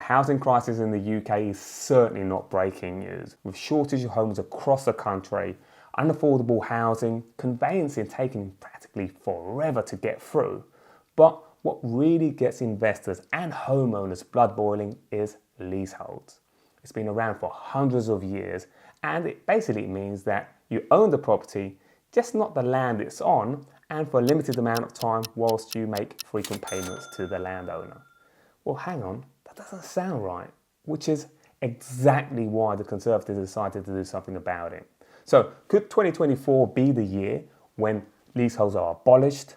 housing crisis in the UK is certainly not breaking news. With shortage of homes across the country, unaffordable housing, conveyancing taking practically forever to get through. But what really gets investors and homeowners blood boiling is leaseholds. It's been around for hundreds of years, and it basically means that you own the property, just not the land it's on, and for a limited amount of time whilst you make frequent payments to the landowner. Well, hang on, that doesn't sound right, which is exactly why the Conservatives decided to do something about it. So could 2024 be the year when leaseholds are abolished?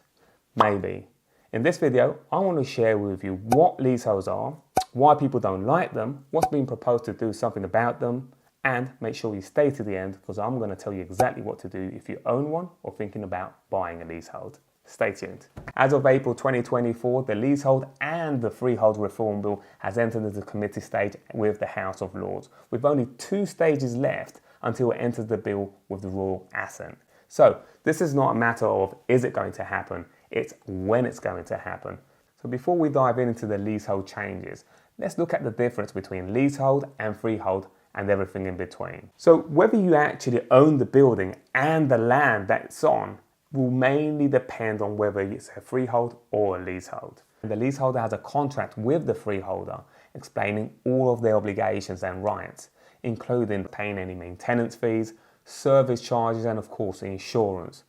Maybe. In this video, I want to share with you what leaseholds are, why people don't like them, what's being proposed to do something about them, and make sure you stay to the end because I'm going to tell you exactly what to do if you own one or thinking about buying a leasehold. Stay tuned. As of April 2024, the Leasehold and the Freehold Reform Bill has entered into the committee stage with the House of Lords, with only 2 stages left until it enters the bill with the royal assent. So this is not a matter of is it going to happen, it's when it's going to happen. So before we dive into the leasehold changes, let's look at the difference between leasehold and freehold and everything in between. So whether you actually own the building and the land that it's on will mainly depend on whether it's a freehold or a leasehold. The leaseholder has a contract with the freeholder explaining all of their obligations and rights, including paying any maintenance fees, service charges, and of course insurance.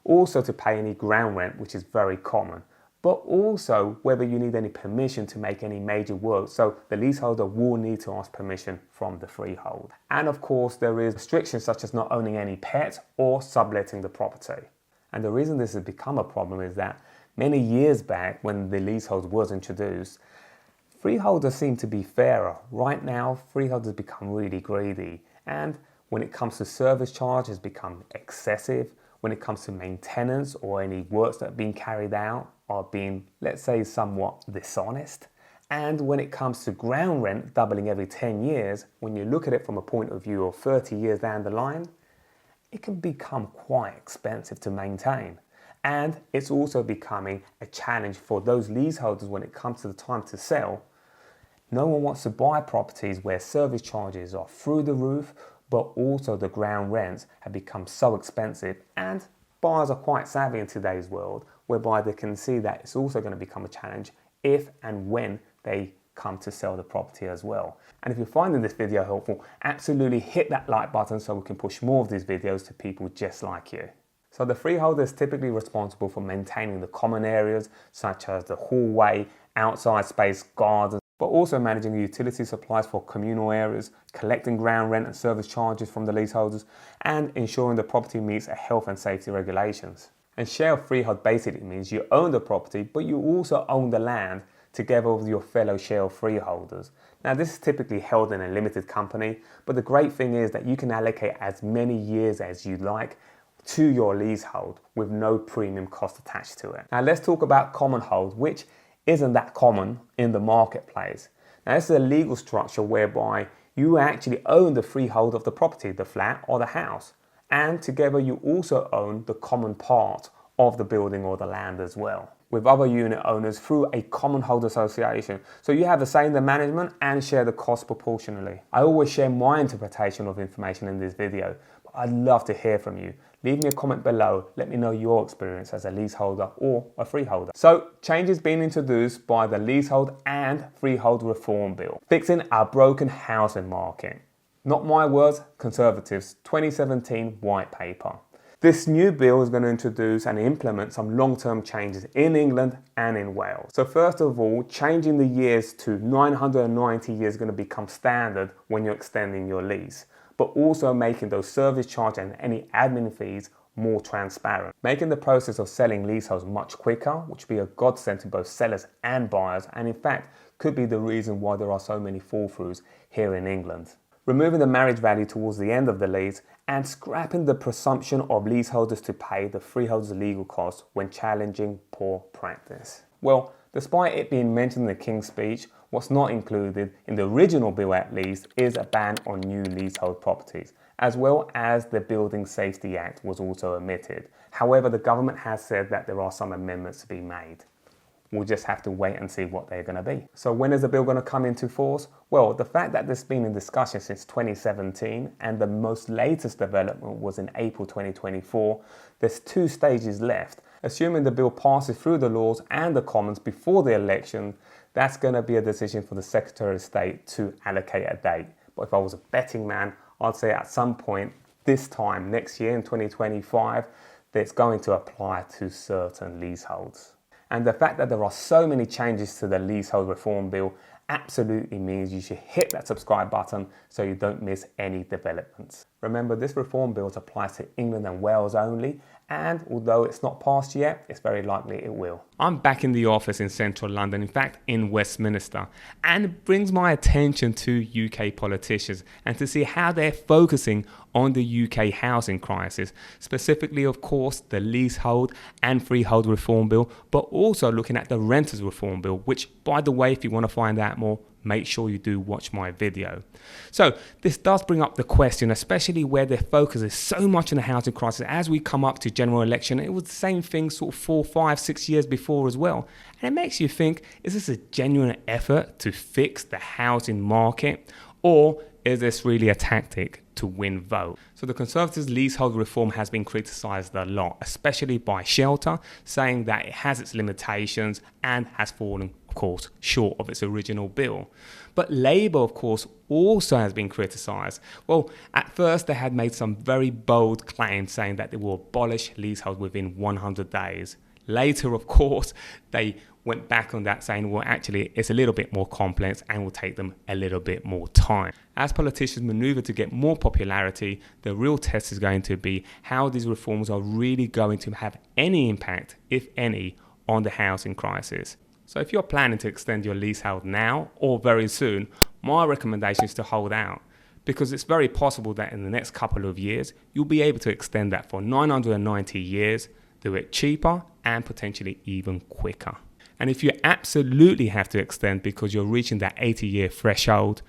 Also to pay any ground rent, which is very common, but also whether you need any permission to make any major work. So the leaseholder will need to ask permission from the freehold. And of course there is restrictions such as not owning any pets or subletting the property. And the reason this has become a problem is that many years back when the leasehold was introduced, freeholders seem to be fairer. Right now, freeholders become really greedy. And when it comes to service charge, it's become excessive. When it comes to maintenance or any works that are being carried out are being, let's say, somewhat dishonest. And when it comes to ground rent doubling every 10 years, when you look at it from a point of view of 30 years down the line, it can become quite expensive to maintain. And it's also becoming a challenge for those leaseholders when it comes to the time to sell. No one wants to buy properties where service charges are through the roof, but also the ground rents have become so expensive, and buyers are quite savvy in today's world, whereby they can see that it's also going to become a challenge if and when they come to sell the property as well. And if you're finding this video helpful, absolutely hit that like button so we can push more of these videos to people just like you. So the freeholder is typically responsible for maintaining the common areas such as the hallway, outside space, gardens, but also managing the utility supplies for communal areas, collecting ground rent and service charges from the leaseholders, and ensuring the property meets health and safety regulations. And share of freehold basically means you own the property, but you also own the land together with your fellow share of freeholders. Now this is typically held in a limited company, but the great thing is that you can allocate as many years as you like to your leasehold with no premium cost attached to it. Now let's talk about common hold, which isn't that common in the marketplace. Now this is a legal structure whereby you actually own the freehold of the property, the flat or the house, and together you also own the common part of the building or the land as well, with other unit owners through a common hold association. So you have the say in the management and share the cost proportionally. I always share my interpretation of information in this video, but I'd love to hear from you. Leave me a comment below, let me know your experience as a leaseholder or a freeholder. So changes being introduced by the Leasehold and Freehold Reform Bill, fixing our broken housing market. Not my words, Conservatives' 2017 white paper. This new bill is going to introduce and implement some long-term changes in England and in Wales. So first of all, changing the years to 990 years is going to become standard when you're extending your lease, but also making those service charges and any admin fees more transparent, making the process of selling leaseholds much quicker, which would be a godsend to both sellers and buyers, and in fact could be the reason why there are so many fall-throughs here in England. Removing the marriage value towards the end of the lease and scrapping the presumption of leaseholders to pay the freeholder's legal costs when challenging poor practice. Well, despite it being mentioned in the King's Speech, what's not included in the original bill at least is a ban on new leasehold properties, as well as the Building Safety Act was also omitted. However, the government has said that there are some amendments to be made. We'll just have to wait and see what they're going to be. So when is the bill going to come into force? Well, the fact that this has been in discussion since 2017 and the most latest development was in April 2024, there's 2 stages left. Assuming the bill passes through the Lords and the Commons before the election, that's going to be a decision for the Secretary of State to allocate a date. But if I was a betting man, I'd say at some point this time next year in 2025, that it's going to apply to certain leaseholds. And the fact that there are so many changes to the Leasehold Reform Bill absolutely means you should hit that subscribe button so you don't miss any developments. Remember, this reform bill applies to England and Wales only, and although it's not passed yet, it's very likely it will. I'm back in the office in central London, in fact in Westminster, and it brings my attention to UK politicians and to see how they're focusing on the UK housing crisis, specifically of course the Leasehold and Freehold Reform Bill, but also looking at the Renters Reform Bill, which by the way, if you want to find out more, make sure you do watch my video. So this does bring up the question, especially where their focus is so much on the housing crisis. As we come up to general election, it was the same thing sort of 4, 5, 6 years before as well. And it makes you think, is this a genuine effort to fix the housing market, or is this really a tactic to win vote? So the Conservatives' leasehold reform has been criticised a lot, especially by Shelter, saying that it has its limitations and has fallen, of course, short of its original bill. But Labour, of course, also has been criticised. Well, at first they had made some very bold claims saying that they will abolish leasehold within 100 days. Later, of course, they went back on that, saying, well, actually, it's a little bit more complex and will take them a little bit more time. As politicians maneuver to get more popularity, the real test is going to be how these reforms are really going to have any impact, if any, on the housing crisis. So if you're planning to extend your leasehold now or very soon, my recommendation is to hold out, because it's very possible that in the next couple of years, you'll be able to extend that for 990 years, do it cheaper and potentially even quicker. And if you absolutely have to extend because you're reaching that 80-year threshold,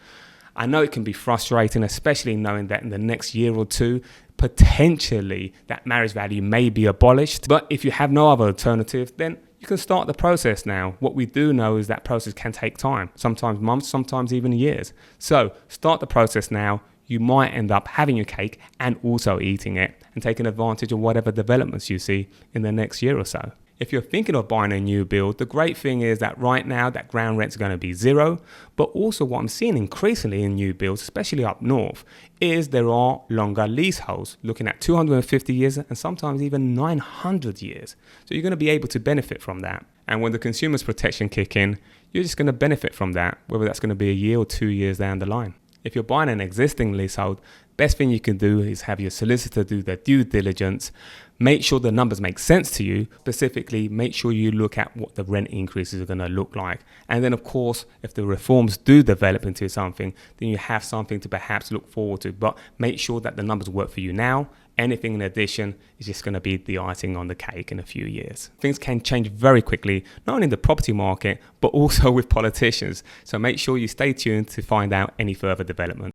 I know it can be frustrating, especially knowing that in the next year or two, potentially that marriage value may be abolished. But if you have no other alternative, then you can start the process now. What we do know is that process can take time, sometimes months, sometimes even years. So start the process now. You might end up having your cake and also eating it and taking advantage of whatever developments you see in the next year or so. If you're thinking of buying a new build, the great thing is that right now that ground rent's going to be zero. But also what I'm seeing increasingly in new builds, especially up north, is there are longer leaseholds, looking at 250 years and sometimes even 900 years. So you're going to be able to benefit from that. And when the consumer's protection kick in, you're just going to benefit from that, whether that's going to be a year or 2 years down the line. If you're buying an existing leasehold, best thing you can do is have your solicitor do their due diligence. Make sure the numbers make sense to you. Specifically, make sure you look at what the rent increases are going to look like. And then, of course, if the reforms do develop into something, then you have something to perhaps look forward to. But make sure that the numbers work for you now. Anything in addition is just going to be the icing on the cake in a few years. Things can change very quickly, not only in the property market, but also with politicians. So make sure you stay tuned to find out any further development.